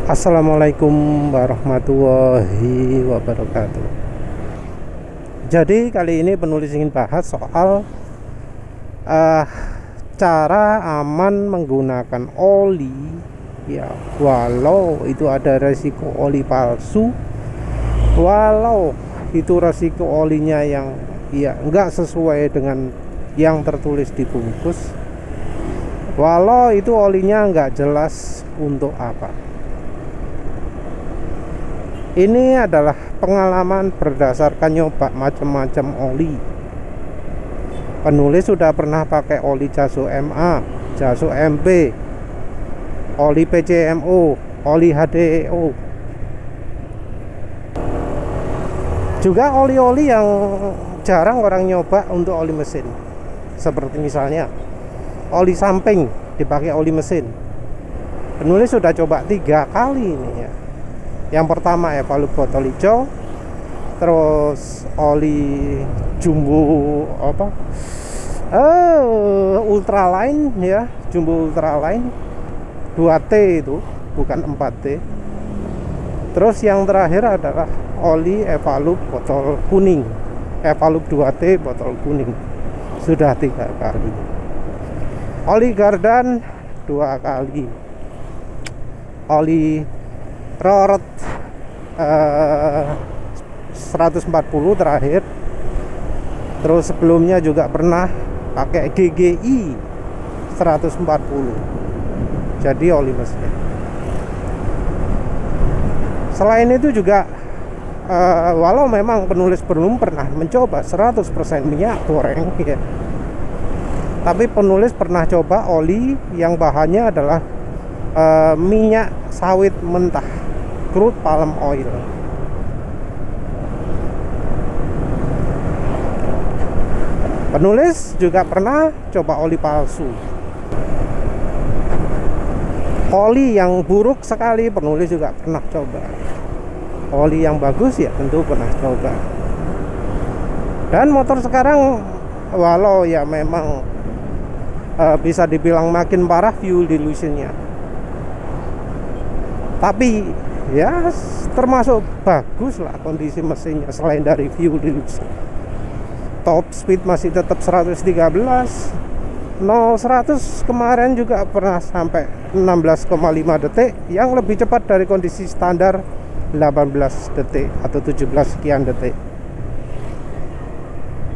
Assalamualaikum warahmatullahi wabarakatuh. Jadi kali ini penulis ingin bahas soal cara aman menggunakan oli ya, walau itu ada resiko oli palsu, walau itu resiko olinya yang ya enggak sesuai dengan yang tertulis di bungkus, walau itu olinya enggak jelas untuk apa. Ini adalah pengalaman berdasarkan nyoba macam-macam oli. Penulis sudah pernah pakai oli Jaso MA, Jaso MP, oli PCMO, oli HDEO. Juga oli-oli yang jarang orang nyoba untuk oli mesin. Seperti misalnya oli samping dipakai oli mesin. Penulis sudah coba 3 kali ini ya. Yang pertama Evalup botol hijau, terus oli jumbo ultraline ya, jumbo ultraline 2T itu, bukan 4T. Terus yang terakhir adalah oli Evalup botol kuning, Evalup 2T botol kuning. Sudah 3 kali. Oli Gardan 2 kali. Oli Rorot 140 terakhir. Terus sebelumnya juga pernah pakai GGI 140. Jadi oli mesin. Selain itu juga walau memang penulis belum pernah mencoba 100% minyak goreng ya, tapi penulis pernah coba oli yang bahannya adalah minyak sawit mentah, crude palm oil. Penulis juga pernah coba oli palsu. Oli yang buruk sekali penulis juga pernah coba. Oli yang bagus ya tentu pernah coba. Dan motor sekarang walau ya memang bisa dibilang makin parah fuel dilutionnya, tapi ya termasuk bagus lah kondisi mesinnya. Selain dari fuel dilution, top speed masih tetap 113. 0-100 kemarin juga pernah sampai 16,5 detik, yang lebih cepat dari kondisi standar 18 detik atau 17 sekian detik.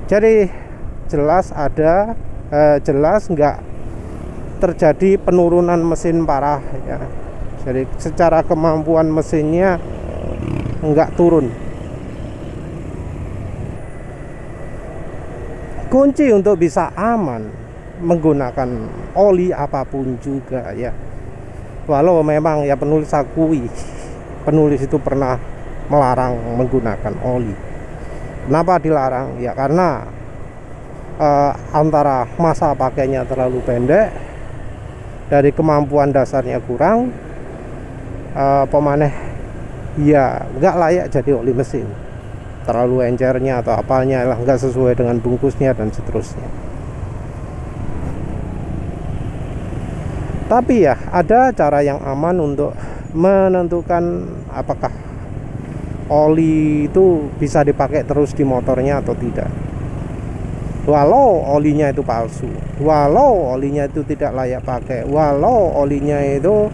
Jadi jelas nggak terjadi penurunan mesin parah ya. Jadi secara kemampuan mesinnya nggak turun. Kunci untuk bisa aman menggunakan oli apapun juga ya, walau memang ya penulis akui, penulis itu pernah melarang menggunakan oli. Kenapa dilarang? Ya karena antara masa pakainya terlalu pendek, dari kemampuan dasarnya kurang, pemaneh ya nggak layak jadi oli mesin, terlalu encernya atau apalnya lah nggak sesuai dengan bungkusnya dan seterusnya. Tapi ya ada cara yang aman untuk menentukan apakah oli itu bisa dipakai terus di motornya atau tidak, walau olinya itu palsu, walau olinya itu tidak layak pakai, walau olinya itu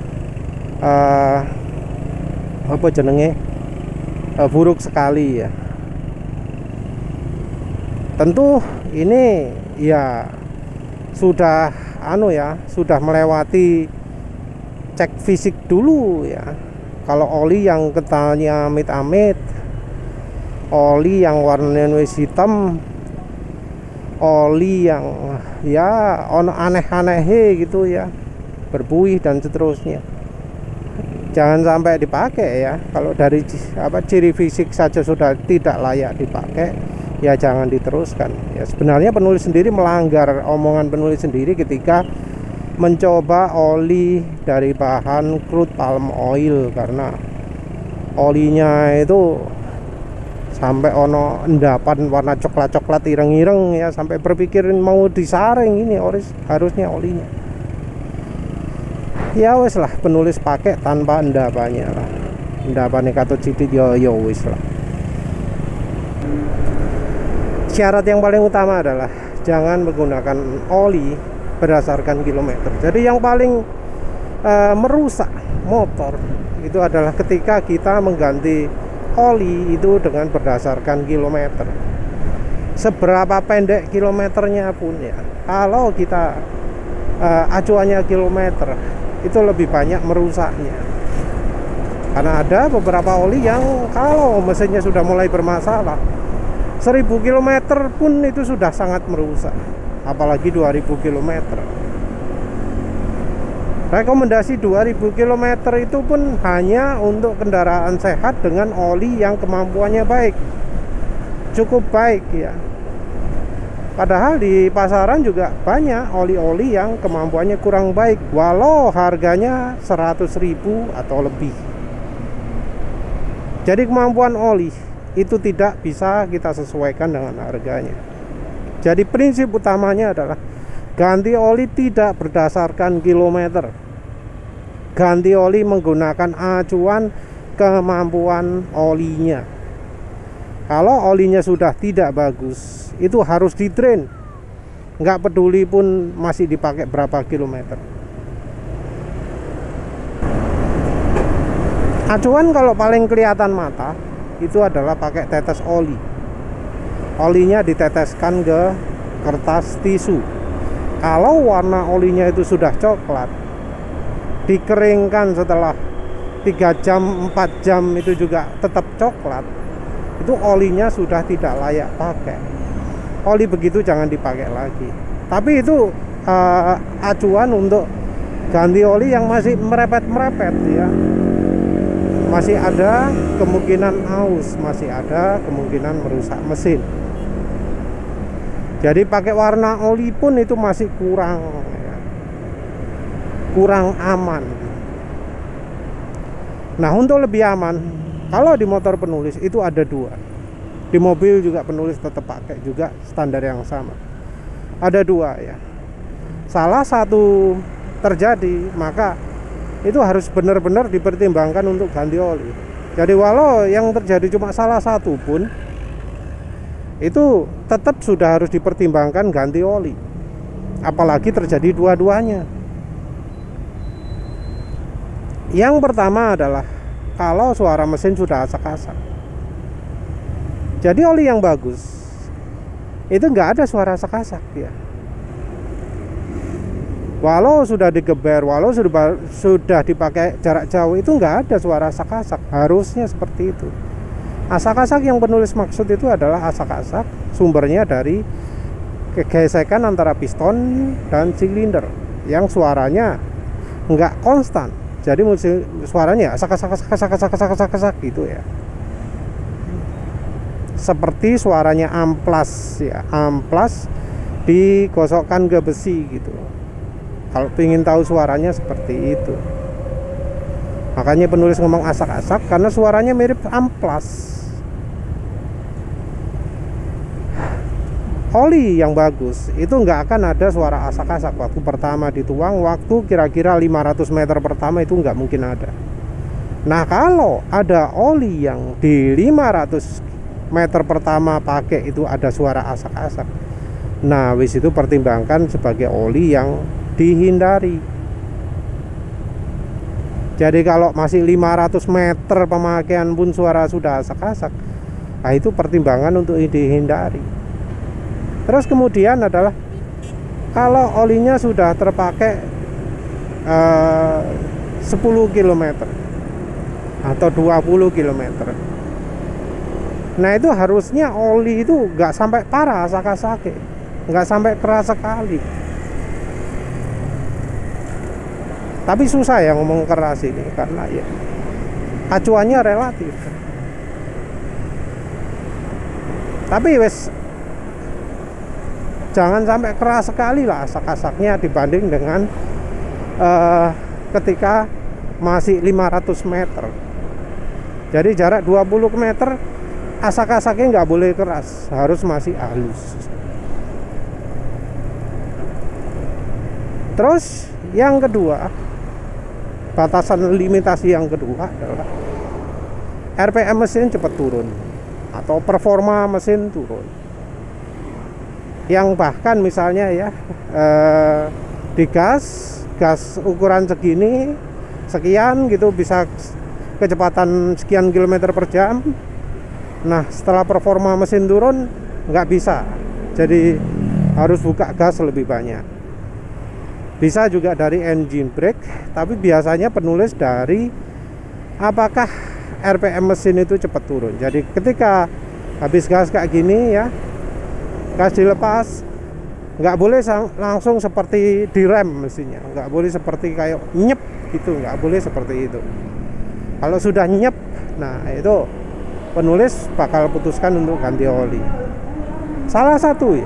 buruk sekali ya. Tentu ini ya sudah sudah melewati cek fisik dulu ya. Kalau oli yang kentalnya amit-amit, oli yang warnanya hitam, oli yang ya aneh-aneh gitu ya, berbuih dan seterusnya, jangan sampai dipakai ya. Kalau dari ciri fisik saja sudah tidak layak dipakai, ya jangan diteruskan ya. Sebenarnya penulis sendiri melanggar omongan penulis sendiri ketika mencoba oli dari bahan crude palm oil, karena olinya itu sampai ono endapan warna coklat-coklat ireng-ireng ya, sampai berpikirin mau disaring ini harusnya olinya. Ya wis lah, penulis pakai tanpa endapannya lah. Endapane katut sithik ya wis lah. Syarat yang paling utama adalah jangan menggunakan oli berdasarkan kilometer. Jadi yang paling merusak motor itu adalah ketika kita mengganti oli itu dengan berdasarkan kilometer. Seberapa pendek kilometernya pun ya, kalau kita acuannya kilometer, itu lebih banyak merusaknya. Karena ada beberapa oli yang kalau mesinnya sudah mulai bermasalah, 1000 km pun itu sudah sangat merusak, apalagi 2000 km. Rekomendasi 2000 km itu pun hanya untuk kendaraan sehat dengan oli yang kemampuannya baik, cukup baik ya. Padahal di pasaran juga banyak oli-oli yang kemampuannya kurang baik, walau harganya 100.000 atau lebih. Jadi kemampuan oli itu tidak bisa kita sesuaikan dengan harganya. Jadi prinsip utamanya adalah ganti oli tidak berdasarkan kilometer. Ganti oli menggunakan acuan kemampuan olinya. Kalau olinya sudah tidak bagus, itu harus di-drain. Nggak peduli pun masih dipakai berapa kilometer. Acuan kalau paling kelihatan mata itu adalah pakai tetes oli. Olinya diteteskan ke kertas tisu. Kalau warna olinya itu sudah coklat, dikeringkan setelah 3 jam 4 jam itu juga tetap coklat, itu olinya sudah tidak layak pakai. Oli begitu jangan dipakai lagi. Tapi itu acuan untuk ganti oli yang masih merepet-merepet ya. Masih ada kemungkinan aus, masih ada kemungkinan merusak mesin. Jadi pakai warna oli pun itu masih kurang ya, kurang aman. Nah, untuk lebih aman, kalau di motor penulis itu ada 2. Di mobil juga penulis tetap pakai juga standar yang sama. Ada 2 ya. Salah satu terjadi, maka itu harus benar-benar dipertimbangkan untuk ganti oli. Jadi walau yang terjadi cuma salah satu pun, itu tetap sudah harus dipertimbangkan ganti oli. Apalagi terjadi dua-duanya. Yang pertama adalah kalau suara mesin sudah asak-asak. Jadi oli yang bagus itu nggak ada suara asak-asak ya. Walau sudah digeber, walau sudah dipakai jarak jauh, itu nggak ada suara asak-asak. Harusnya seperti itu. Asak-asak yang penulis maksud itu adalah asak-asak sumbernya dari gesekan antara piston dan silinder yang suaranya nggak konstan. Jadi suaranya asak-asak gitu ya. Seperti suaranya amplas ya, amplas digosokkan ke besi gitu. Kalau ingin tahu suaranya seperti itu, makanya penulis ngomong asak-asak karena suaranya mirip amplas. Oli yang bagus itu nggak akan ada suara asak-asak waktu pertama dituang, waktu kira-kira 500 meter pertama itu nggak mungkin ada. Nah, kalau ada oli yang di 500 meter pertama pakai itu ada suara asak-asak, nah wis itu pertimbangkan sebagai oli yang dihindari. Jadi kalau masih 500 meter pemakaian pun suara sudah asak-asak, nah itu pertimbangan untuk dihindari. Terus kemudian adalah kalau olinya sudah terpakai 10 km atau 20 km, nah itu harusnya oli itu nggak sampai parah asak-asaknya, nggak sampai keras sekali. Tapi susah ya ngomong keras ini karena ya acuannya relatif. Tapi wes jangan sampai keras sekali lah asak-asaknya dibanding dengan ketika masih 500 meter. Jadi jarak 20 meter asak-asaknya nggak boleh keras, harus masih halus. Terus yang kedua, batasan limitasi yang kedua adalah RPM mesin cepat turun atau performa mesin turun. Yang bahkan misalnya ya di gas ukuran segini sekian gitu bisa kecepatan sekian kilometer per jam. Nah setelah performa mesin turun nggak bisa, jadi harus buka gas lebih banyak. Bisa juga dari engine brake, tapi biasanya penulis dari apakah RPM mesin itu cepat turun. Jadi ketika habis gas kayak gini ya, gas dilepas, nggak boleh langsung seperti direm mesinnya, nggak boleh seperti kayak nyep gitu, nggak boleh seperti itu. Kalau sudah nyep, nah itu penulis bakal putuskan untuk ganti oli. Salah satu.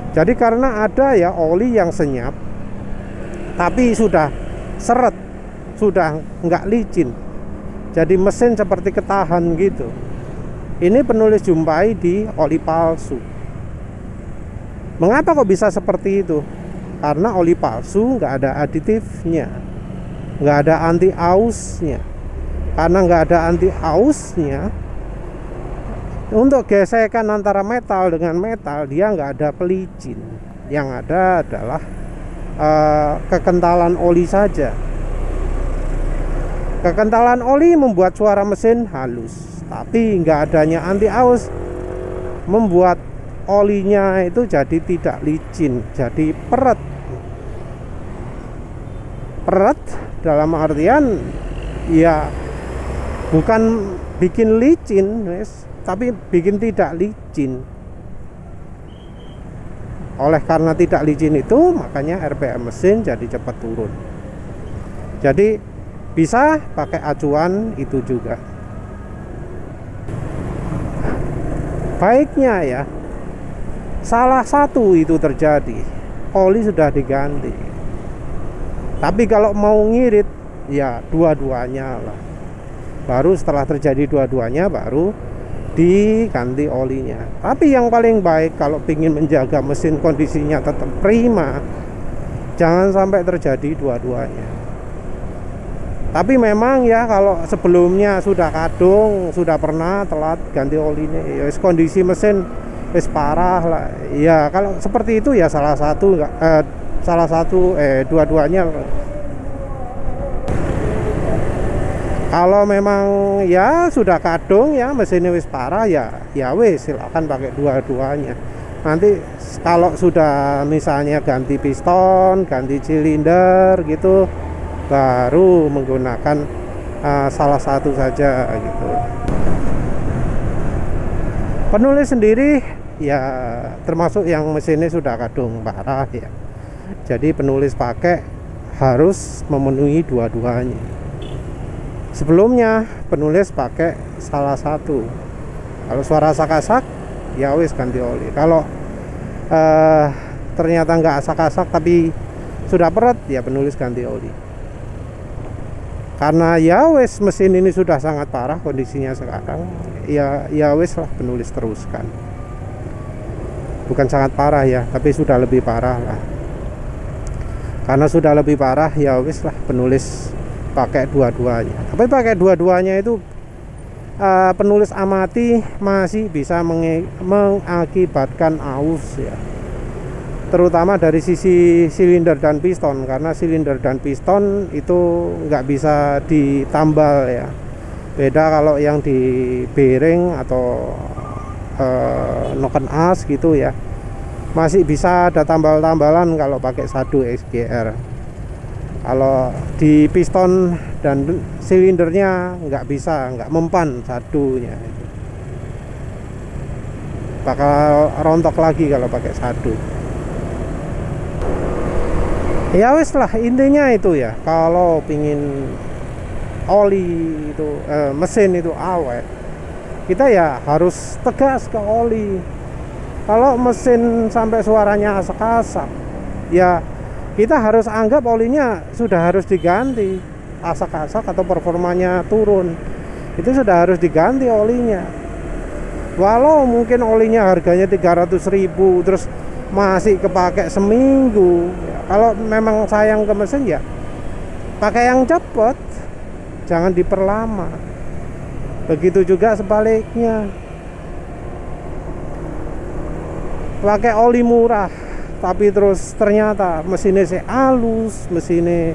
Jadi karena ada ya oli yang senyap tapi sudah seret, sudah nggak licin, jadi mesin seperti ketahan gitu. Ini penulis jumpai di oli palsu. Mengapa kok bisa seperti itu? Karena oli palsu nggak ada aditifnya, nggak ada anti ausnya. Karena nggak ada anti ausnya, untuk gesekan antara metal dengan metal dia nggak ada pelicin. Yang ada adalah kekentalan oli saja. Kekentalan oli membuat suara mesin halus, tapi nggak adanya anti aus membuat olinya itu jadi tidak licin, jadi peret. Peret dalam artian ya bukan bikin licin, tapi bikin tidak licin. Oleh karena tidak licin itu, makanya RPM mesin jadi cepat turun. Jadi bisa pakai acuan itu juga. Baiknya ya, salah satu itu terjadi, oli sudah diganti. Tapi kalau mau ngirit, ya dua-duanya lah. Baru setelah terjadi dua-duanya, baru diganti olinya. Tapi yang paling baik kalau ingin menjaga mesin kondisinya tetap prima, jangan sampai terjadi dua-duanya. Tapi memang ya kalau sebelumnya sudah kadung, sudah pernah telat ganti olinya, ya kondisi mesin wis parah lah. Ya kalau seperti itu ya dua-duanya. Kalau memang ya sudah kadung ya mesinnya wis parah ya wis silakan pakai dua-duanya. Nanti kalau sudah misalnya ganti piston, ganti silinder gitu, baru menggunakan salah satu saja gitu. Penulis sendiri ya termasuk yang mesinnya sudah kadung parah ya. Jadi penulis pakai harus memenuhi dua-duanya. Sebelumnya penulis pakai salah satu. Kalau suara asak-asak ya wis ganti oli. Kalau ternyata nggak asak-asak tapi sudah peret, ya penulis ganti oli. Karena ya wis mesin ini sudah sangat parah kondisinya sekarang, ya wis lah penulis teruskan. Bukan sangat parah ya, tapi sudah lebih parah lah. Karena sudah lebih parah, ya wis lah penulis pakai dua-duanya. Tapi pakai dua-duanya itu penulis amati masih bisa mengakibatkan aus ya, terutama dari sisi silinder dan piston, karena silinder dan piston itu nggak bisa ditambal ya. Beda kalau yang di bearing atau noken as gitu ya, masih bisa ada tambal-tambalan kalau pakai sadu XGR. Kalau di piston dan silindernya nggak bisa, nggak mempan sadunya, bakal rontok lagi kalau pakai sadu. Ya wis lah, intinya itu ya, kalau pingin oli itu mesin itu awet, kita ya harus tegas ke oli. Kalau mesin sampai suaranya asak-asak, ya kita harus anggap olinya sudah harus diganti. Asak-asak atau performanya turun, itu sudah harus diganti olinya. Walau mungkin olinya harganya 300.000 terus masih kepake seminggu ya, kalau memang sayang ke mesin ya pakai yang cepet, jangan diperlama. Begitu juga sebaliknya, pakai oli murah tapi terus ternyata mesinnya halus, mesinnya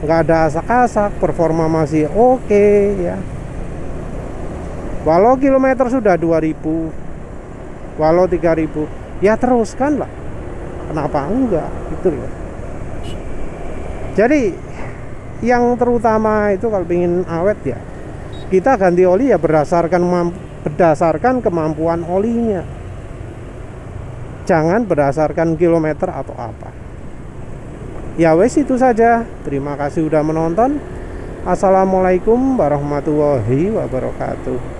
nggak ada asak-asak, performa masih oke ya. Walau kilometer sudah 2000, walau 3000, ya teruskan lah, kenapa enggak gitu ya. Jadi yang terutama itu kalau ingin awet ya, kita ganti oli ya berdasarkan kemampuan olinya, jangan berdasarkan kilometer atau apa. Ya wes, itu saja. Terima kasih udah menonton. Assalamualaikum warahmatullahi wabarakatuh.